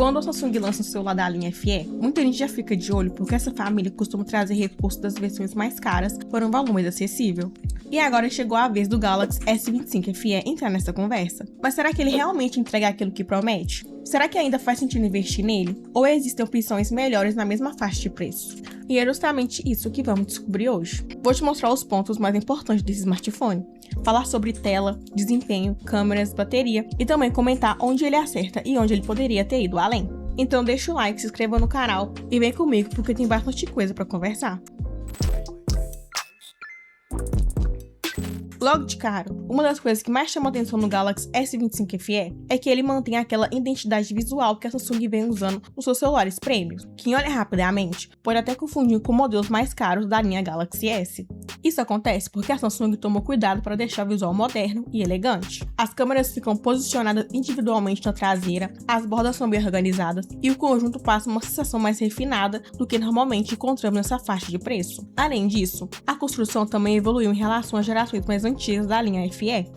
Quando a Samsung lança o celular da linha FE, muita gente já fica de olho porque essa família costuma trazer recursos das versões mais caras por um valor mais acessível. E agora chegou a vez do Galaxy S25 FE entrar nessa conversa. Mas será que ele realmente entrega aquilo que promete? Será que ainda faz sentido investir nele? Ou existem opções melhores na mesma faixa de preço? E é justamente isso que vamos descobrir hoje. Vou te mostrar os pontos mais importantes desse smartphone, falar sobre tela, desempenho, câmeras, bateria e também comentar onde ele acerta e onde ele poderia ter ido além. Então deixa o like, se inscreva no canal e vem comigo porque tem bastante coisa para conversar. Logo de cara, uma das coisas que mais chama atenção no Galaxy S25 FE é que ele mantém aquela identidade visual que a Samsung vem usando nos seus celulares premium. Quem olha rapidamente pode até confundir com modelos mais caros da linha Galaxy S. Isso acontece porque a Samsung tomou cuidado para deixar o visual moderno e elegante. As câmeras ficam posicionadas individualmente na traseira, as bordas são bem organizadas e o conjunto passa uma sensação mais refinada do que normalmente encontramos nessa faixa de preço. Além disso, a construção também evoluiu em relação às gerações mais antigas da linha FE.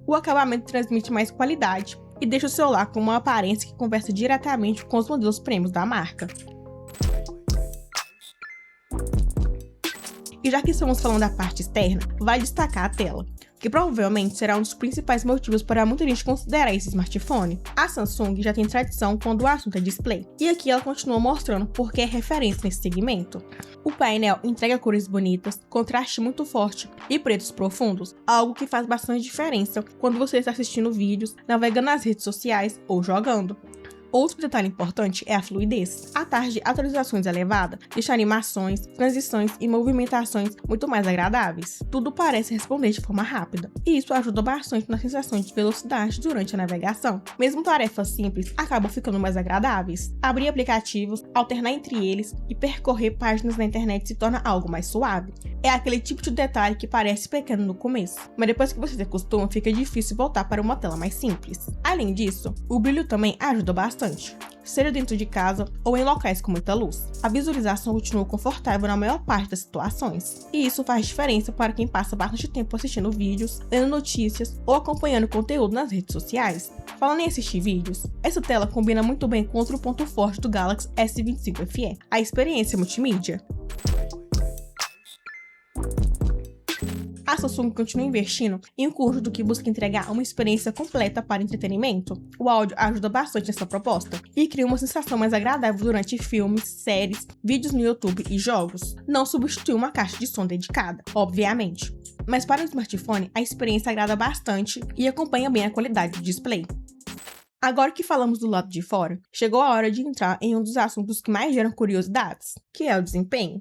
O acabamento transmite mais qualidade e deixa o celular com uma aparência que conversa diretamente com os modelos premium da marca. E já que estamos falando da parte externa, vale destacar a tela, que provavelmente será um dos principais motivos para muita gente considerar esse smartphone. A Samsung já tem tradição quando o assunto é display, e aqui ela continua mostrando porque é referência nesse segmento. O painel entrega cores bonitas, contraste muito forte e pretos profundos, algo que faz bastante diferença quando você está assistindo vídeos, navegando nas redes sociais ou jogando. Outro detalhe importante é a fluidez. A taxa de atualizações elevada deixa animações, transições e movimentações muito mais agradáveis. Tudo parece responder de forma rápida, e isso ajuda bastante na sensação de velocidade durante a navegação. Mesmo tarefas simples acabam ficando mais agradáveis. Abrir aplicativos, alternar entre eles e percorrer páginas na internet se torna algo mais suave. É aquele tipo de detalhe que parece pequeno no começo, mas depois que você se acostuma, fica difícil voltar para uma tela mais simples. Além disso, o brilho também ajuda bastante, seja dentro de casa ou em locais com muita luz. A visualização continua confortável na maior parte das situações, e isso faz diferença para quem passa bastante tempo assistindo vídeos, lendo notícias ou acompanhando conteúdo nas redes sociais. Falando em assistir vídeos, essa tela combina muito bem com outro ponto forte do Galaxy S25 FE, a experiência multimídia. A Samsung continua investindo em um conjunto que busca entregar uma experiência completa para entretenimento. O áudio ajuda bastante nessa proposta e cria uma sensação mais agradável durante filmes, séries, vídeos no YouTube e jogos. Não substitui uma caixa de som dedicada, obviamente, mas para o smartphone a experiência agrada bastante e acompanha bem a qualidade do display. Agora que falamos do lado de fora, chegou a hora de entrar em um dos assuntos que mais geram curiosidades, que é o desempenho.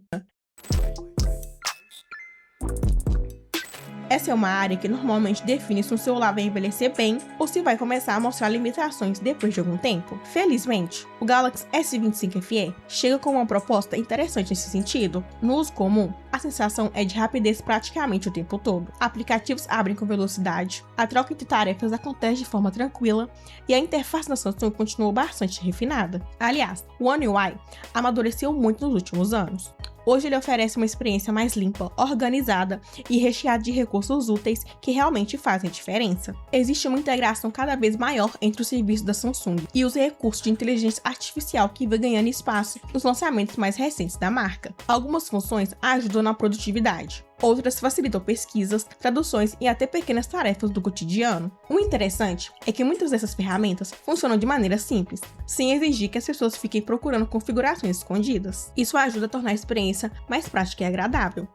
Essa é uma área que normalmente define se um celular vai envelhecer bem ou se vai começar a mostrar limitações depois de algum tempo. Felizmente, o Galaxy S25 FE chega com uma proposta interessante nesse sentido. No uso comum, a sensação é de rapidez praticamente o tempo todo. Aplicativos abrem com velocidade, a troca entre tarefas acontece de forma tranquila e a interface da Samsung continuou bastante refinada. Aliás, o One UI amadureceu muito nos últimos anos. Hoje ele oferece uma experiência mais limpa, organizada e recheada de recursos úteis que realmente fazem diferença. Existe uma integração cada vez maior entre os serviços da Samsung e os recursos de inteligência artificial que vem ganhando espaço nos lançamentos mais recentes da marca. Algumas funções ajudam na produtividade. Outras facilitam pesquisas, traduções e até pequenas tarefas do cotidiano. O interessante é que muitas dessas ferramentas funcionam de maneira simples, sem exigir que as pessoas fiquem procurando configurações escondidas. Isso ajuda a tornar a experiência mais prática e agradável.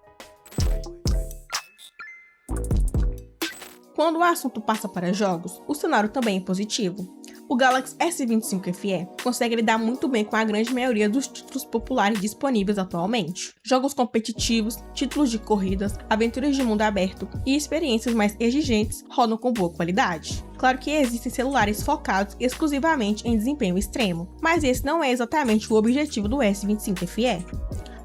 Quando o assunto passa para jogos, o cenário também é positivo. O Galaxy S25 FE consegue lidar muito bem com a grande maioria dos títulos populares disponíveis atualmente. Jogos competitivos, títulos de corridas, aventuras de mundo aberto e experiências mais exigentes rodam com boa qualidade. Claro que existem celulares focados exclusivamente em desempenho extremo, mas esse não é exatamente o objetivo do S25 FE.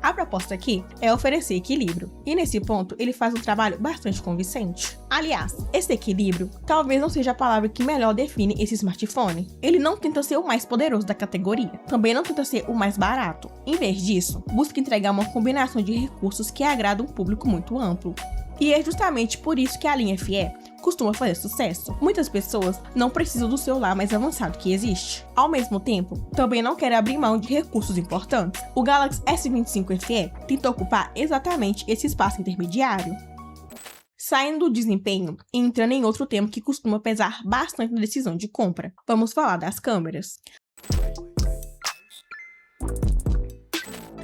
A proposta aqui é oferecer equilíbrio, e nesse ponto ele faz um trabalho bastante convincente. Aliás, esse equilíbrio talvez não seja a palavra que melhor define esse smartphone. Ele não tenta ser o mais poderoso da categoria, também não tenta ser o mais barato. Em vez disso, busca entregar uma combinação de recursos que agrada um público muito amplo. E é justamente por isso que a linha FE costuma fazer sucesso. Muitas pessoas não precisam do celular mais avançado que existe. Ao mesmo tempo, também não querem abrir mão de recursos importantes. O Galaxy S25 FE tenta ocupar exatamente esse espaço intermediário. Saindo do desempenho e entrando em outro tema que costuma pesar bastante na decisão de compra, vamos falar das câmeras.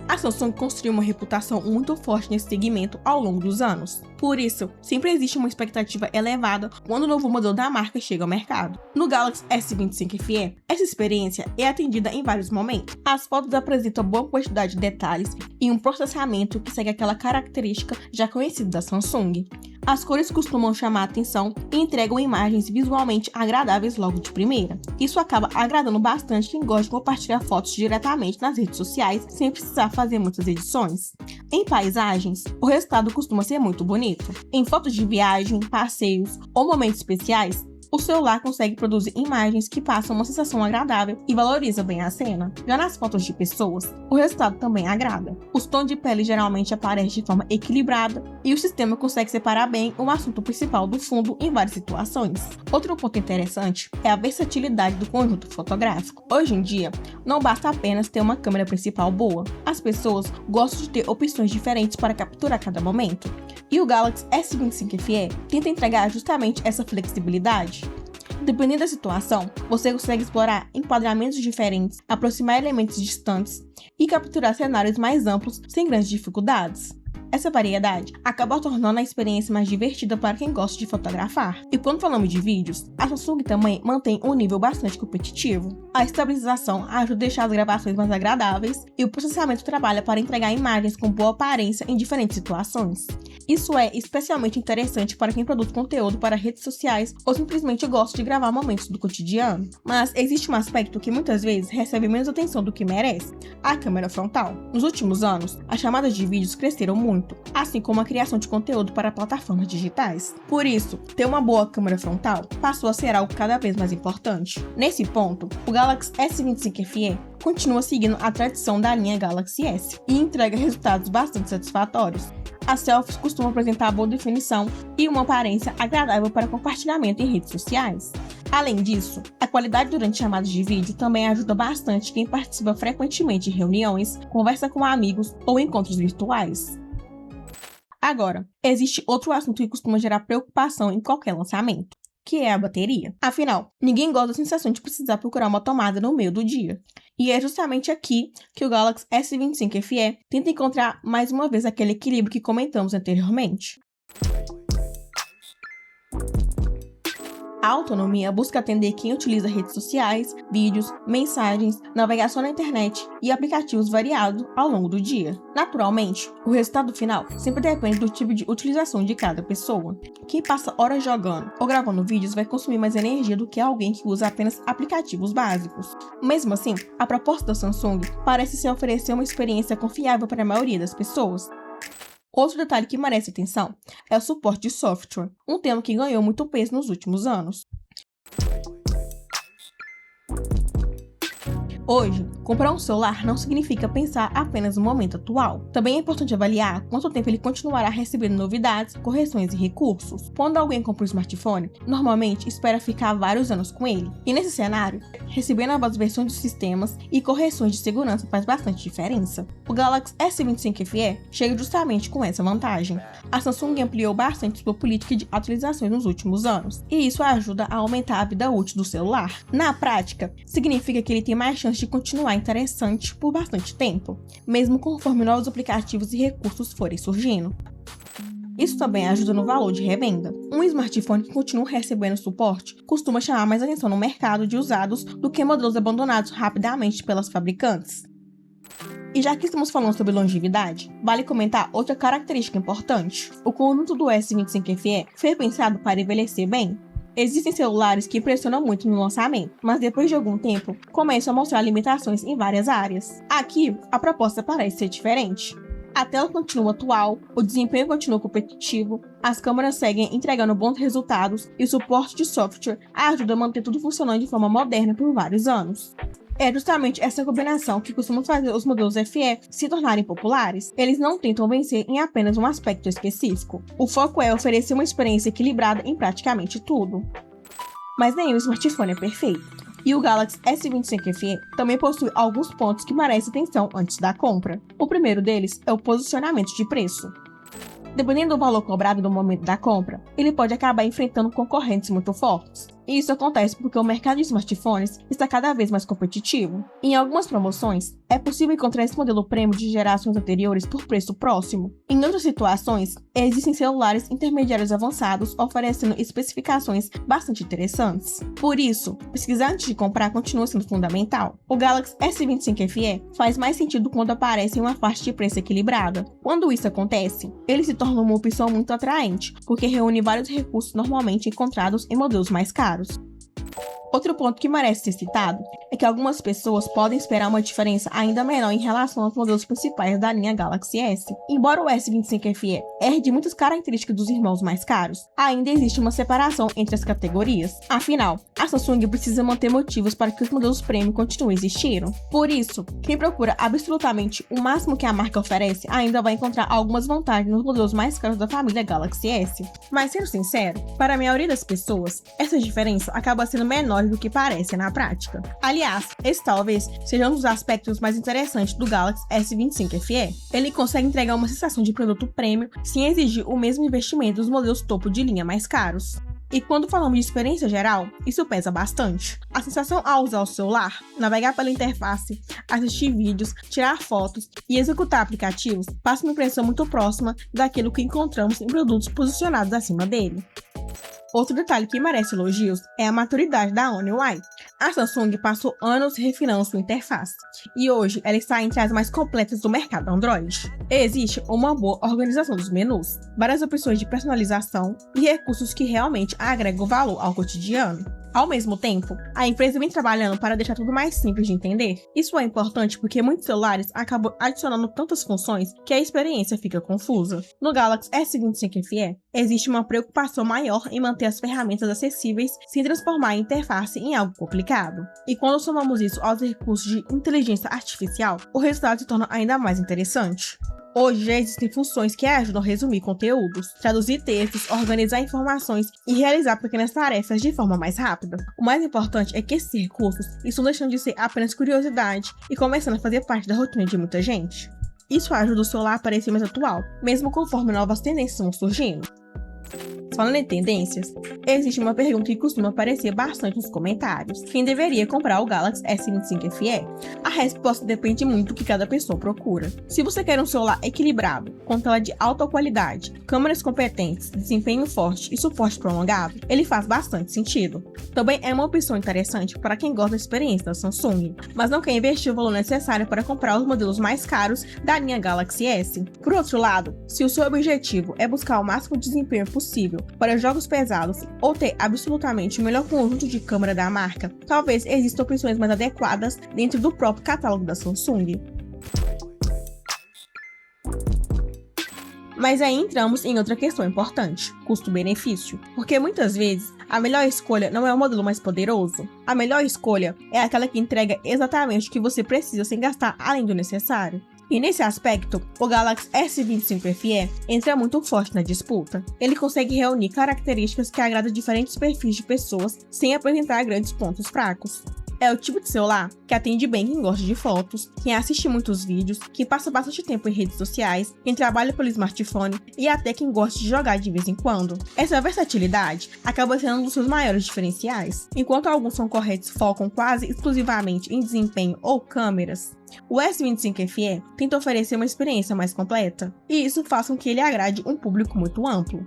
A Samsung construiu uma reputação muito forte nesse segmento ao longo dos anos. Por isso, sempre existe uma expectativa elevada quando o novo modelo da marca chega ao mercado. No Galaxy S25 FE, essa experiência é atendida em vários momentos. As fotos apresentam boa quantidade de detalhes e um processamento que segue aquela característica já conhecida da Samsung. As cores costumam chamar a atenção e entregam imagens visualmente agradáveis logo de primeira. Isso acaba agradando bastante quem gosta de compartilhar fotos diretamente nas redes sociais sem precisar fazer muitas edições. Em paisagens, o resultado costuma ser muito bonito. Em fotos de viagem, passeios ou momentos especiais, o celular consegue produzir imagens que passam uma sensação agradável e valoriza bem a cena. Já nas fotos de pessoas, o resultado também agrada. Os tons de pele geralmente aparecem de forma equilibrada e o sistema consegue separar bem o assunto principal do fundo em várias situações. Outro ponto interessante é a versatilidade do conjunto fotográfico. Hoje em dia, não basta apenas ter uma câmera principal boa. As pessoas gostam de ter opções diferentes para capturar cada momento. E o Galaxy S25 FE tenta entregar justamente essa flexibilidade. Dependendo da situação, você consegue explorar enquadramentos diferentes, aproximar elementos distantes e capturar cenários mais amplos sem grandes dificuldades. Essa variedade acaba tornando a experiência mais divertida para quem gosta de fotografar. E quando falamos de vídeos, a Samsung também mantém um nível bastante competitivo. A estabilização ajuda a deixar as gravações mais agradáveis e o processamento trabalha para entregar imagens com boa aparência em diferentes situações. Isso é especialmente interessante para quem produz conteúdo para redes sociais ou simplesmente gosta de gravar momentos do cotidiano. Mas existe um aspecto que muitas vezes recebe menos atenção do que merece: a câmera frontal. Nos últimos anos, as chamadas de vídeos cresceram muito, assim como a criação de conteúdo para plataformas digitais. Por isso, ter uma boa câmera frontal passou a ser algo cada vez mais importante. Nesse ponto, o Galaxy S25 FE continua seguindo a tradição da linha Galaxy S e entrega resultados bastante satisfatórios. As selfies costumam apresentar boa definição e uma aparência agradável para compartilhamento em redes sociais. Além disso, a qualidade durante chamadas de vídeo também ajuda bastante quem participa frequentemente de reuniões, conversa com amigos ou encontros virtuais. Agora, existe outro assunto que costuma gerar preocupação em qualquer lançamento, que é a bateria. Afinal, ninguém gosta da sensação de precisar procurar uma tomada no meio do dia. E é justamente aqui que o Galaxy S25 FE tenta encontrar mais uma vez aquele equilíbrio que comentamos anteriormente. A autonomia busca atender quem utiliza redes sociais, vídeos, mensagens, navegação na internet e aplicativos variados ao longo do dia. Naturalmente, o resultado final sempre depende do tipo de utilização de cada pessoa. Quem passa horas jogando ou gravando vídeos vai consumir mais energia do que alguém que usa apenas aplicativos básicos. Mesmo assim, a proposta da Samsung parece ser oferecer uma experiência confiável para a maioria das pessoas. Outro detalhe que merece atenção é o suporte de software, um tema que ganhou muito peso nos últimos anos. Hoje, comprar um celular não significa pensar apenas no momento atual. Também é importante avaliar quanto tempo ele continuará recebendo novidades, correções e recursos. Quando alguém compra um smartphone, normalmente espera ficar vários anos com ele. E nesse cenário, receber novas versões dos sistemas e correções de segurança faz bastante diferença. O Galaxy S25 FE chega justamente com essa vantagem. A Samsung ampliou bastante sua política de atualizações nos últimos anos, e isso ajuda a aumentar a vida útil do celular. Na prática, significa que ele tem mais chance de continuar interessante por bastante tempo, mesmo conforme novos aplicativos e recursos forem surgindo. Isso também ajuda no valor de revenda. Um smartphone que continua recebendo suporte costuma chamar mais atenção no mercado de usados do que modelos abandonados rapidamente pelas fabricantes. E já que estamos falando sobre longevidade, vale comentar outra característica importante. O conjunto do S25 FE foi pensado para envelhecer bem. Existem celulares que impressionam muito no lançamento, mas depois de algum tempo, começam a mostrar limitações em várias áreas. Aqui, a proposta parece ser diferente. A tela continua atual, o desempenho continua competitivo, as câmeras seguem entregando bons resultados e o suporte de software ajuda a manter tudo funcionando de forma moderna por vários anos. É justamente essa combinação que costuma fazer os modelos FE se tornarem populares. Eles não tentam vencer em apenas um aspecto específico. O foco é oferecer uma experiência equilibrada em praticamente tudo. Mas nenhum smartphone é perfeito. E o Galaxy S25 FE também possui alguns pontos que merecem atenção antes da compra. O primeiro deles é o posicionamento de preço. Dependendo do valor cobrado no momento da compra, ele pode acabar enfrentando concorrentes muito fortes. E isso acontece porque o mercado de smartphones está cada vez mais competitivo. Em algumas promoções, é possível encontrar esse modelo premium de gerações anteriores por preço próximo. Em outras situações, existem celulares intermediários avançados oferecendo especificações bastante interessantes. Por isso, pesquisar antes de comprar continua sendo fundamental. O Galaxy S25 FE faz mais sentido quando aparece em uma faixa de preço equilibrada. Quando isso acontece, ele se torna uma opção muito atraente, porque reúne vários recursos normalmente encontrados em modelos mais caros. Outro ponto que merece ser citado é que algumas pessoas podem esperar uma diferença ainda menor em relação aos modelos principais da linha Galaxy S. Embora o S25 FE herde muitas características dos irmãos mais caros, ainda existe uma separação entre as categorias. Afinal, a Samsung precisa manter motivos para que os modelos premium continuem existindo. Por isso, quem procura absolutamente o máximo que a marca oferece ainda vai encontrar algumas vantagens nos modelos mais caros da família Galaxy S. Mas sendo sincero, para a maioria das pessoas, essa diferença acaba sendo menor do que parece na prática. Aliás, esse talvez seja um dos aspectos mais interessantes do Galaxy S25 FE. Ele consegue entregar uma sensação de produto premium sem exigir o mesmo investimento dos modelos topo de linha mais caros. E quando falamos de experiência geral, isso pesa bastante. A sensação ao usar o celular, navegar pela interface, assistir vídeos, tirar fotos e executar aplicativos passa uma impressão muito próxima daquilo que encontramos em produtos posicionados acima dele. Outro detalhe que merece elogios é a maturidade da One UI. A Samsung passou anos refinando sua interface, e hoje ela está entre as mais completas do mercado Android. Existe uma boa organização dos menus, várias opções de personalização e recursos que realmente agregam valor ao cotidiano. Ao mesmo tempo, a empresa vem trabalhando para deixar tudo mais simples de entender. Isso é importante porque muitos celulares acabam adicionando tantas funções que a experiência fica confusa. No Galaxy S25 FE, existe uma preocupação maior em manter as ferramentas acessíveis sem transformar a interface em algo complicado. E quando somamos isso aos recursos de inteligência artificial, o resultado se torna ainda mais interessante. Hoje já existem funções que ajudam a resumir conteúdos, traduzir textos, organizar informações e realizar pequenas tarefas de forma mais rápida. O mais importante é que esses recursos estão deixando de ser apenas curiosidade e começando a fazer parte da rotina de muita gente. Isso ajuda o celular a parecer mais atual, mesmo conforme novas tendências vão surgindo. Falando em tendências, existe uma pergunta que costuma aparecer bastante nos comentários. Quem deveria comprar o Galaxy S25 FE? A resposta depende muito do que cada pessoa procura. Se você quer um celular equilibrado, com tela de alta qualidade, câmeras competentes, desempenho forte e suporte prolongado, ele faz bastante sentido. Também é uma opção interessante para quem gosta da experiência da Samsung, mas não quer investir o valor necessário para comprar os modelos mais caros da linha Galaxy S. Por outro lado, se o seu objetivo é buscar o máximo desempenho possível para jogos pesados ou ter absolutamente o melhor conjunto de câmera da marca, talvez existam opções mais adequadas dentro do próprio catálogo da Samsung. Mas aí entramos em outra questão importante, custo-benefício, porque muitas vezes a melhor escolha não é o modelo mais poderoso. A melhor escolha é aquela que entrega exatamente o que você precisa sem gastar além do necessário. E nesse aspecto, o Galaxy S25 FE entra muito forte na disputa. Ele consegue reunir características que agradam diferentes perfis de pessoas sem apresentar grandes pontos fracos. É o tipo de celular que atende bem quem gosta de fotos, quem assiste muitos vídeos, quem passa bastante tempo em redes sociais, quem trabalha pelo smartphone e até quem gosta de jogar de vez em quando. Essa versatilidade acaba sendo um dos seus maiores diferenciais. Enquanto alguns concorrentes focam quase exclusivamente em desempenho ou câmeras, o S25 FE tenta oferecer uma experiência mais completa, e isso faz com que ele agrade um público muito amplo.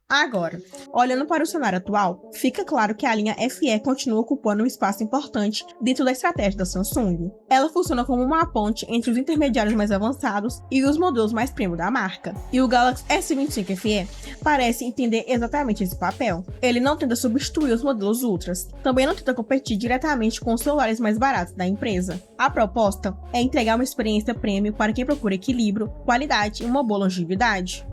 Agora, olhando para o cenário atual, fica claro que a linha FE continua ocupando um espaço importante dentro da estratégia da Samsung. Ela funciona como uma ponte entre os intermediários mais avançados e os modelos mais premium da marca. E o Galaxy S25 FE parece entender exatamente esse papel. Ele não tenta substituir os modelos Ultras, também não tenta competir diretamente com os celulares mais baratos da empresa. A proposta é entregar uma experiência premium para quem procura equilíbrio, qualidade e uma boa longevidade.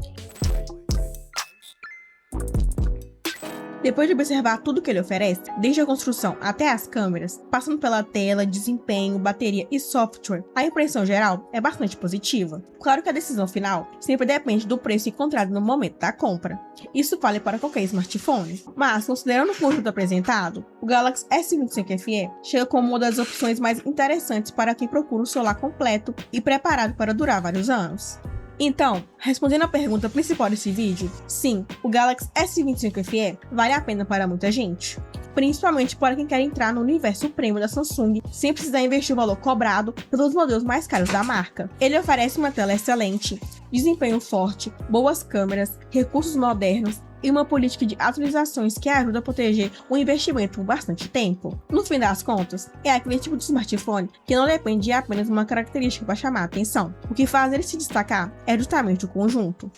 Depois de observar tudo que ele oferece, desde a construção até as câmeras, passando pela tela, desempenho, bateria e software, a impressão geral é bastante positiva. Claro que a decisão final sempre depende do preço encontrado no momento da compra. Isso vale para qualquer smartphone. Mas, considerando o conjunto apresentado, o Galaxy S25 FE chega como uma das opções mais interessantes para quem procura um celular completo e preparado para durar vários anos. Então, respondendo à pergunta principal desse vídeo, sim, o Galaxy S25 FE vale a pena para muita gente. Principalmente para quem quer entrar no universo premium da Samsung sem precisar investir o valor cobrado pelos modelos mais caros da marca. Ele oferece uma tela excelente, desempenho forte, boas câmeras, recursos modernos e uma política de atualizações que ajuda a proteger o investimento por bastante tempo. No fim das contas, é aquele tipo de smartphone que não depende de apenas uma característica para chamar a atenção. O que faz ele se destacar é justamente o conjunto.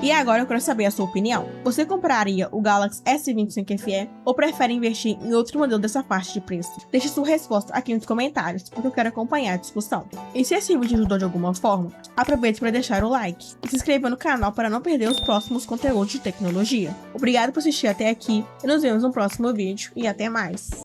E agora eu quero saber a sua opinião. Você compraria o Galaxy S25 FE ou prefere investir em outro modelo dessa faixa de preço? Deixe sua resposta aqui nos comentários, porque eu quero acompanhar a discussão. E se esse vídeo ajudou de alguma forma, aproveite para deixar o like e se inscreva no canal para não perder os próximos conteúdos de tecnologia. Obrigado por assistir até aqui e nos vemos no próximo vídeo e até mais!